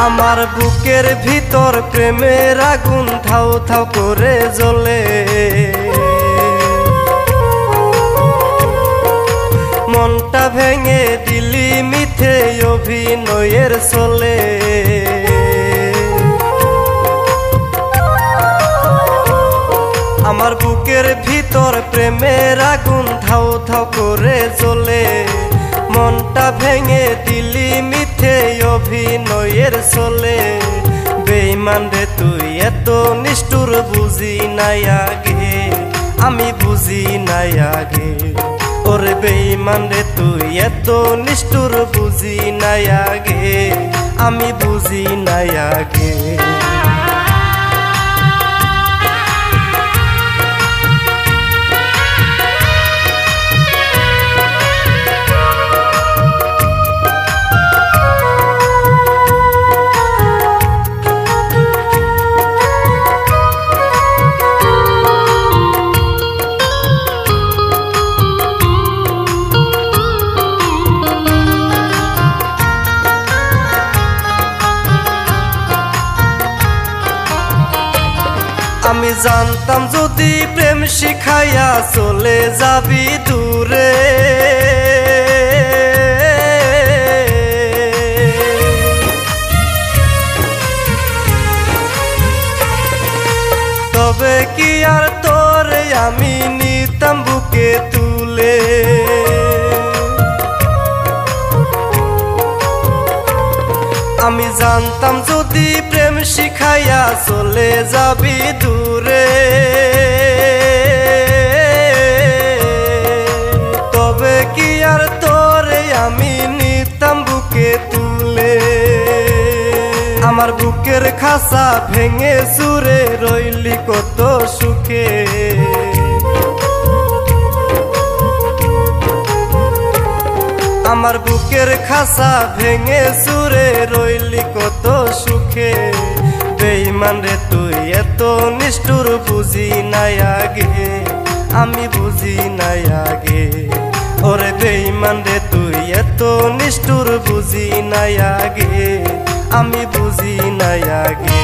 আমার বুকের ভিতর প্রেমের আগুন ধাউ ধাউ করে জ্বলে, মনটা ভেঙে দিলি মিথ্যে অভিনয়ের চলে। আমার বুকের ভিতর প্রেমের আগুন ধাউ ধাউ করে জ্বলে, মনটা ভেঙে দিলি মিথ্যে অভিনয়ের চলে। বেঈমান রে তুই এত নিষ্ঠুর বুঝি নাই আগে, আমি বুঝি নাই আগে। ওরে বেঈমান রে তুই এত নিষ্ঠুর বুঝি নাই আগে, আমি বুঝি নাই আগে। আমি জানতাম যদি প্রেম শিখাইয়া চলে যাবি দূরে, তবে কি আর তোরে আমি নিতাম বুকে তুলে। আমি জানতাম যদি প্রেম শিখাইয়া চলে যাবি দূরে, তবে কি আর তোরে আমি নিতাম বুকে তুলে। আমার বুকের খাসা ভেঙে চুরে রইলি কত সুখে, আমার বুকের খাসা ভেঙে চুরে রইলি কত সুখে। বেঈমান রে তুই এত নিষ্ঠুর বুঝি নাই আগে, আমি বুঝি নাই আগে। ওরে বেঈমান রে তুই এত নিষ্ঠুর বুঝি নাই আগে, আমি বুঝি নাই আগে।